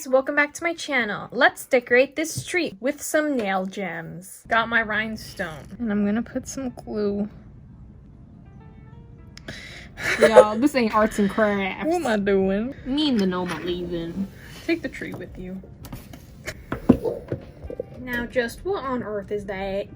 guys, welcome back to my channel. Let's decorate this street with some nail gems. Got my rhinestone and I'm gonna put some glue. Y'all, this ain't arts and crafts. What am I doing? Me and the gnome are leaving. Take the tree with you. Now just what on earth is that?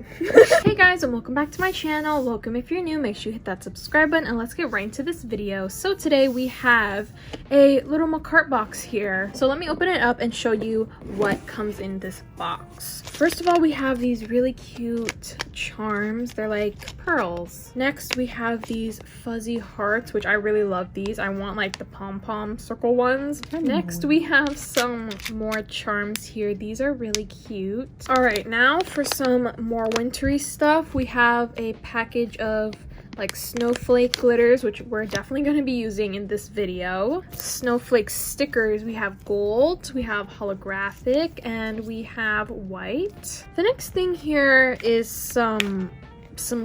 Hey guys, and welcome back to my channel. Welcome if you're new, make sure you hit that subscribe button and let's get right into this video. So today we have a little Makartt box here. So let me open it up and show you what comes in this box. First of all, we have these really cute charms. They're like pearls. Next we have these fuzzy hearts, which I really love these. I want like the pom-pom circle ones. Next we have some more charms here. These are really cute. All right, now for some more wintry stuff, we have a package of like snowflake glitters, which we're definitely going to be using in this video. Snowflake stickers, we have gold, we have holographic, and we have white. The next thing here is some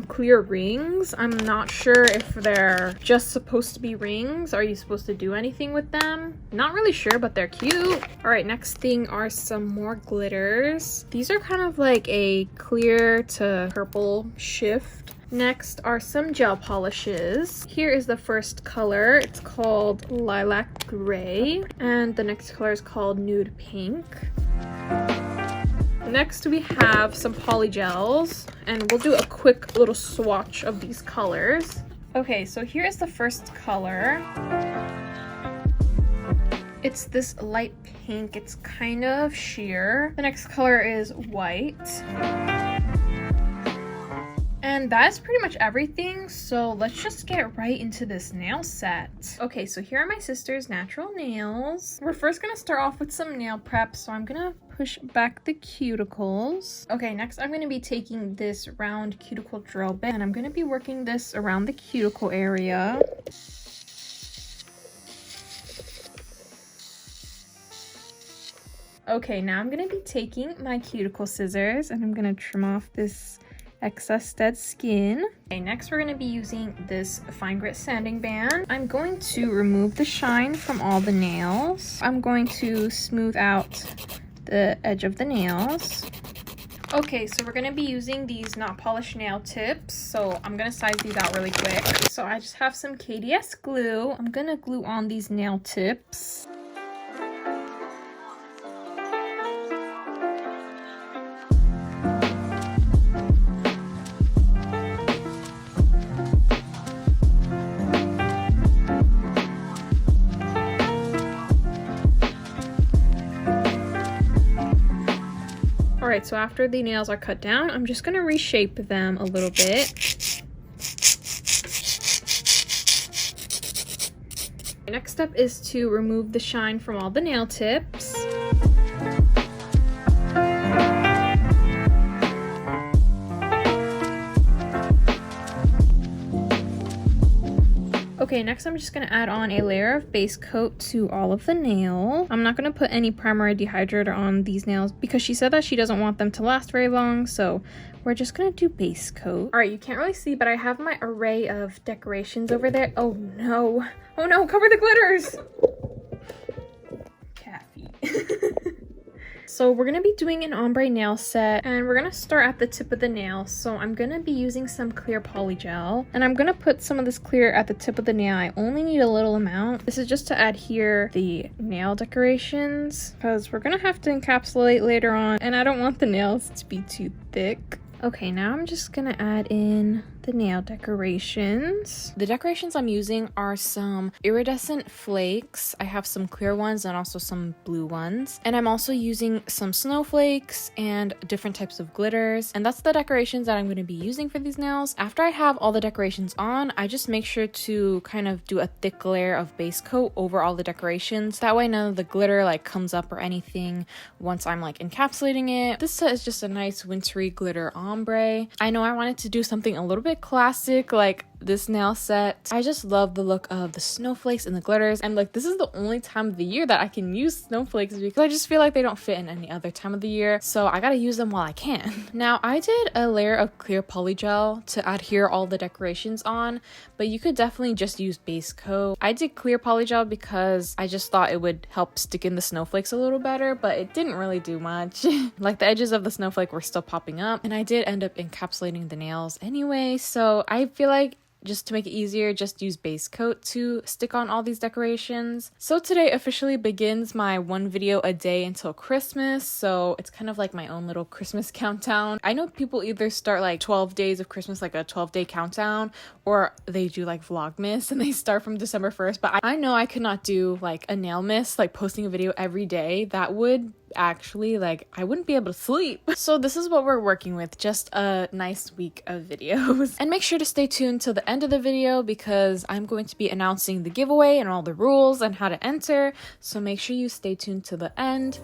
clear rings. I'm not sure if they're just supposed to be rings. Are you supposed to do anything with them? Not really sure, but they're cute. All right, next thing are some more glitters. These are kind of like a clear to purple shift. Next are some gel polishes. Here is the first color. It's called Lilac Gray, and the next color is called Nude Pink. Next we have some polygels, and we'll do a quick little swatch of these colors. Okay, so here's the first color. It's this light pink. It's kind of sheer. The next color is white. And that's pretty much everything, so let's just get right into this nail set. Okay, so here are my sister's natural nails. We're first gonna start off with some nail prep, so I'm gonna push back the cuticles. Okay, next I'm gonna be taking this round cuticle drill bit, and I'm gonna be working this around the cuticle area. Okay, now I'm gonna be taking my cuticle scissors, and I'm gonna trim off this excess dead skin. Okay, next we're going to be using this fine grit sanding band. I'm going to remove the shine from all the nails. I'm going to smooth out the edge of the nails. Okay, so we're going to be using these NotPolish nail tips, so I'm going to size these out really quick. So I just have some KDS glue. I'm going to glue on these nail tips. Alright, so after the nails are cut down, I'm just going to reshape them a little bit. Next step is to remove the shine from all the nail tips. Okay, next I'm just going to add on a layer of base coat to all of the nail. I'm not going to put any primer or dehydrator on these nails because she said that she doesn't want them to last very long, so we're just going to do base coat. Alright, you can't really see, but I have my array of decorations over there. Oh no. Oh no, cover the glitters! Kathy. So we're going to be doing an ombre nail set, and we're going to start at the tip of the nail. So I'm going to be using some clear polygel, and I'm going to put some of this clear at the tip of the nail. I only need a little amount. This is just to adhere the nail decorations because we're going to have to encapsulate later on, and I don't want the nails to be too thick. Okay, now I'm just gonna add in the nail decorations. The decorations I'm using are some iridescent flakes. I have some clear ones and also some blue ones. And I'm also using some snowflakes and different types of glitters. And that's the decorations that I'm gonna be using for these nails. After I have all the decorations on, I just make sure to kind of do a thick layer of base coat over all the decorations. That way none of the glitter like comes up or anything once I'm like encapsulating it. This set is just a nice wintry glitter ombre. I know I wanted to do something a little bit classic, like this nail set. I just love the look of the snowflakes and the glitters, and like this is the only time of the year that I can use snowflakes because I just feel like they don't fit in any other time of the year, so I gotta use them while I can. Now I did a layer of clear polygel to adhere all the decorations on, but you could definitely just use base coat. I did clear polygel because I just thought it would help stick in the snowflakes a little better, but it didn't really do much. Like the edges of the snowflake were still popping up, and I did end up encapsulating the nails anyway, so I feel like just to make it easier, just use base coat to stick on all these decorations. So today officially begins my 1 video a day until Christmas, so it's kind of like my own little Christmas countdown. I know people either start like 12 days of Christmas, like a 12-day countdown, or they do like Vlogmas and they start from December 1st, but I know I could not do like a nail miss, like posting a video every day. That would actually, like, I wouldn't be able to sleep. So this is what we're working with, just a nice week of videos. And make sure to stay tuned till the end of the video because I'm going to be announcing the giveaway and all the rules and how to enter, so make sure you stay tuned to the end.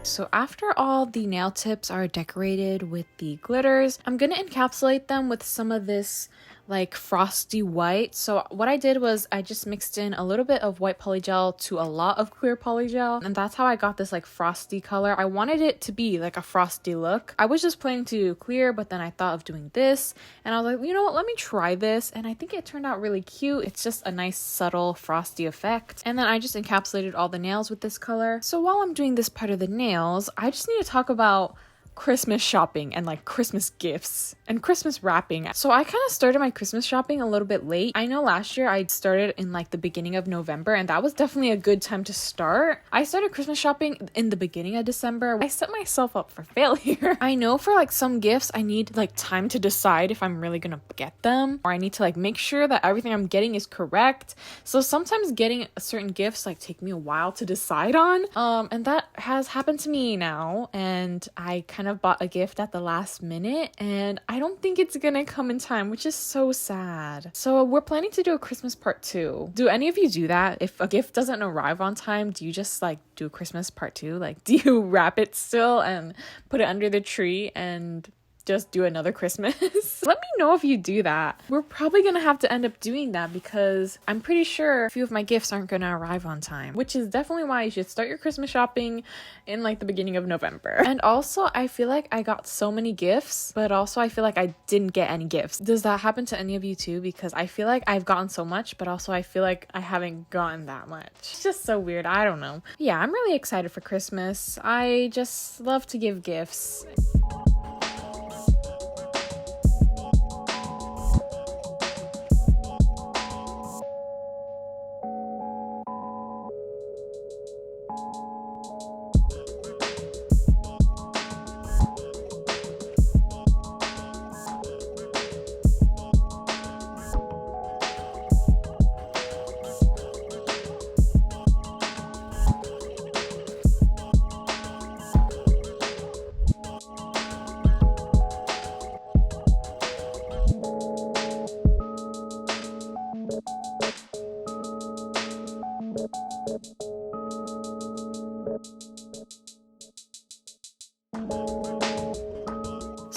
So after all the nail tips are decorated with the glitters, I'm gonna encapsulate them with some of this like frosty white. So what I did was I just mixed in a little bit of white polygel to a lot of clear polygel, and that's how I got this like frosty color. I wanted it to be like a frosty look. I was just planning to do clear, but then I thought of doing this and I was like, you know what, let me try this, and I think it turned out really cute. It's just a nice subtle frosty effect. And then I just encapsulated all the nails with this color. So while I'm doing this part of the nails, I just need to talk about Christmas shopping and like Christmas gifts and Christmas wrapping. So I kind of started my Christmas shopping a little bit late. I know last year I started in like the beginning of November, and that was definitely a good time to start. I started Christmas shopping in the beginning of December. I set myself up for failure. I know for like some gifts I need like time to decide if I'm really gonna get them, or I need to like make sure that everything I'm getting is correct. So sometimes getting certain gifts like take me a while to decide on, and that has happened to me now, and I kind of bought a gift at the last minute and I don't think it's gonna come in time, which is so sad. So we're planning to do a Christmas part 2. Do any of you do that? If a gift doesn't arrive on time, do you just like do a Christmas part 2? Like, do you wrap it still and put it under the tree and just do another Christmas? Let me know if you do that. We're probably gonna have to end up doing that because I'm pretty sure a few of my gifts aren't gonna arrive on time, which is definitely why you should start your Christmas shopping in like the beginning of November. And also I feel like I got so many gifts, but also I feel like I didn't get any gifts. Does that happen to any of you too? Because I feel like I've gotten so much, but also I feel like I haven't gotten that much. It's just so weird. I don't know. Yeah, I'm really excited for Christmas. I just love to give gifts.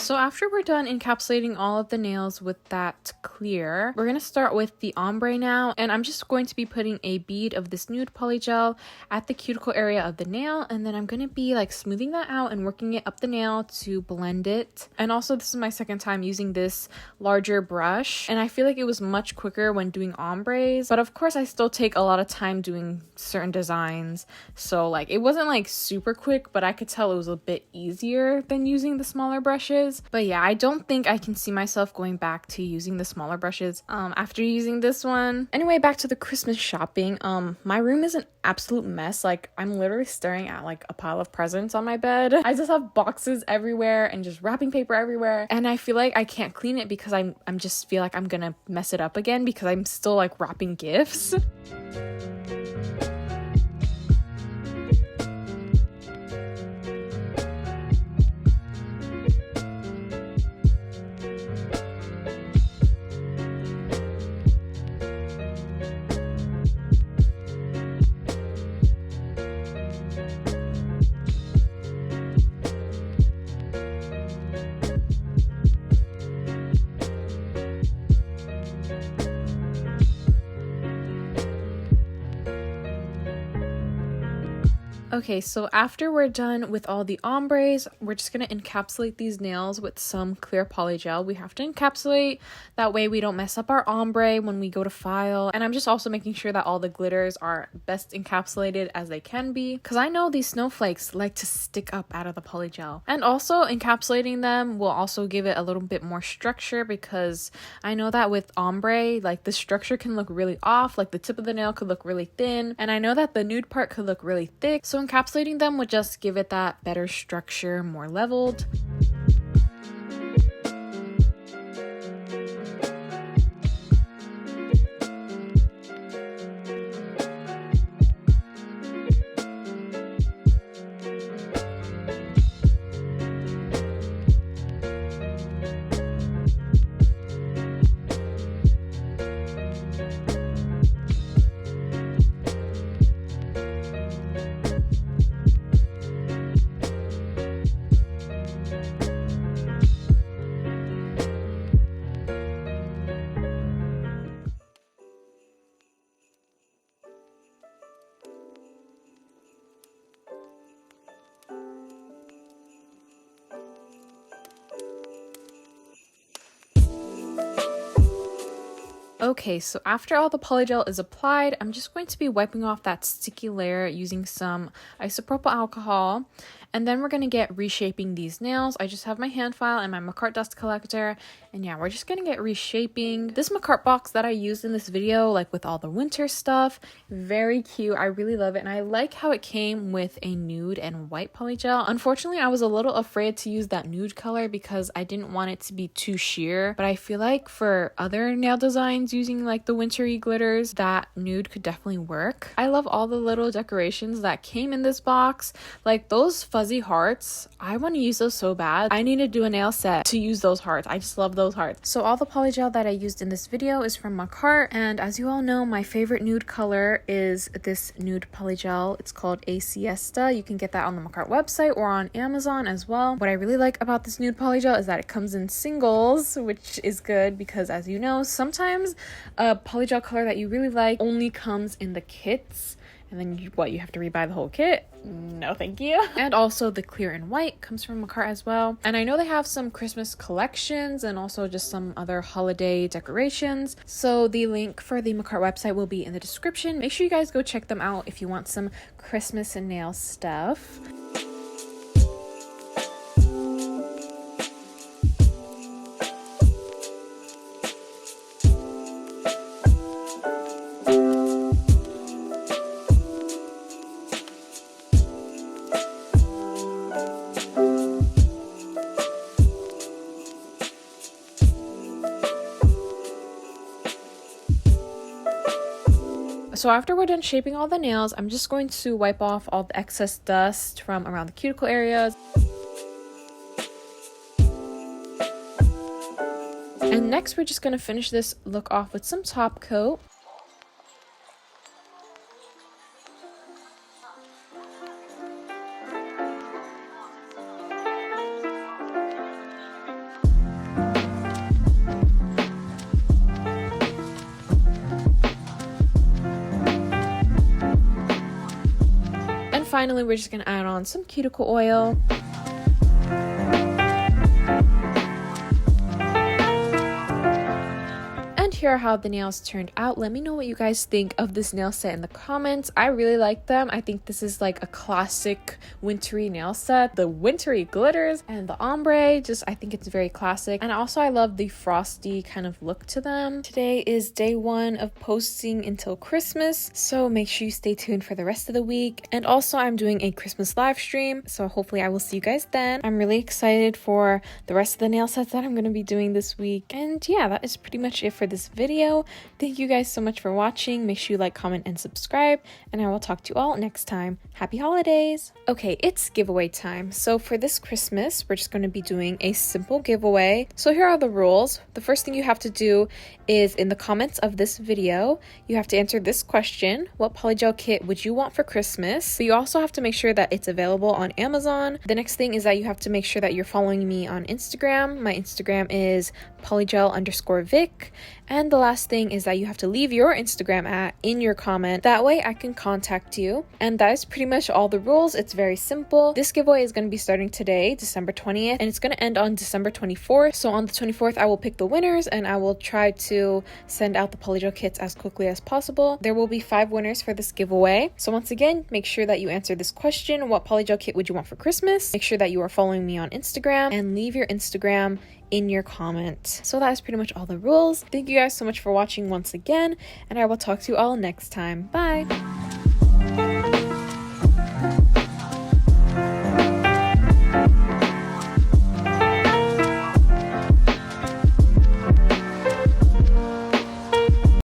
So after we're done encapsulating all of the nails with that clear, we're going to start with the ombre now, and I'm just going to be putting a bead of this Nude Polygel at the cuticle area of the nail, and then I'm going to be like smoothing that out and working it up the nail to blend it. And also this is my second time using this larger brush, and I feel like it was much quicker when doing ombres, but of course I still take a lot of time doing certain designs, so like it wasn't like super quick, but I could tell it was a bit easier than using the smaller brushes. But yeah, I don't think I can see myself going back to using the smaller brushes after using this one. Anyway, back to the Christmas shopping. My room is an absolute mess. Like, I'm literally staring at like a pile of presents on my bed. I just have boxes everywhere and just wrapping paper everywhere, and I feel like I can't clean it because I'm just feel like I'm gonna mess it up again because I'm still like wrapping gifts. Okay, so after we're done with all the ombres, we're just going to encapsulate these nails with some clear polygel. We have to encapsulate, that way we don't mess up our ombre when we go to file. And I'm just also making sure that all the glitters are best encapsulated as they can be, because I know these snowflakes like to stick up out of the polygel. And also encapsulating them will also give it a little bit more structure, because I know that with ombre, like the structure can look really off, like the tip of the nail could look really thin, and I know that the nude part could look really thick. So encapsulating them would just give it that better structure, more leveled. Okay, so after all the polygel is applied, I'm just going to be wiping off that sticky layer using some isopropyl alcohol, and then we're going to get reshaping these nails. I just have my hand file and my Makartt dust collector, and yeah, we're just going to get reshaping. This Makartt box that I used in this video, like with all the winter stuff, very cute. I really love it, and I like how it came with a nude and white polygel. Unfortunately, I was a little afraid to use that nude color because I didn't want it to be too sheer, but I feel like for other nail designs using like the wintry glitters, that nude could definitely work. I love all the little decorations that came in this box, like those fuzzy hearts. I want to use those so bad. I need to do a nail set to use those hearts. I just love those hearts. So all the polygel that I used in this video is from Makartt, and as you all know, my favorite nude color is this nude polygel. It's called A Siesta. You can get that on the Makartt website or on Amazon as well. What I really like about this nude polygel is that it comes in singles, which is good because, as you know, sometimes a polygel color that you really like only comes in the kits, and then you have to rebuy the whole kit. No thank you. And also the clear and white comes from Makartt as well, and I know they have some Christmas collections and also just some other holiday decorations, so the link for the Makartt website will be in the description. Make sure you guys go check them out if you want some Christmas and nail stuff. So after we're done shaping all the nails, I'm just going to wipe off all the excess dust from around the cuticle areas. And next we're just going to finish this look off with some top coat. finally, we're just gonna add on some cuticle oil. Here are how the nails turned out. Let me know what you guys think of this nail set in the comments. I really like them. I think this is like a classic wintry nail set. The wintry glitters and the ombre, just I think it's very classic. And also I love the frosty kind of look to them. Today is day 1 of posting until Christmas, so make sure you stay tuned for the rest of the week. And also I'm doing a Christmas live stream, so hopefully I will see you guys then. I'm really excited for the rest of the nail sets that I'm going to be doing this week. And yeah, that is pretty much it for this video. Thank you guys so much for watching. Make sure you like, comment, and subscribe, and I will talk to you all next time. Happy holidays! Okay, it's giveaway time. So for this Christmas, we're just going to be doing a simple giveaway. So here are the rules. The first thing you have to do is in the comments of this video, you have to answer this question: what polygel kit would you want for Christmas? But you also have to make sure that it's available on Amazon. The next thing is that you have to make sure that you're following me on Instagram. My Instagram is polygel_vic. And the last thing is that you have to leave your Instagram in your comment. That way I can contact you. And that is pretty much all the rules. It's very simple. This giveaway is going to be starting today, December 20th, and it's going to end on December 24th. So on the 24th, I will pick the winners and I will try to send out the polygel kits as quickly as possible. There will be 5 winners for this giveaway. So once again, make sure that you answer this question: what polygel kit would you want for Christmas? Make sure that you are following me on Instagram and leave your Instagram in your comment. So that is pretty much all the rules. Thank you guys so much for watching once again, and I will talk to you all next time. Bye!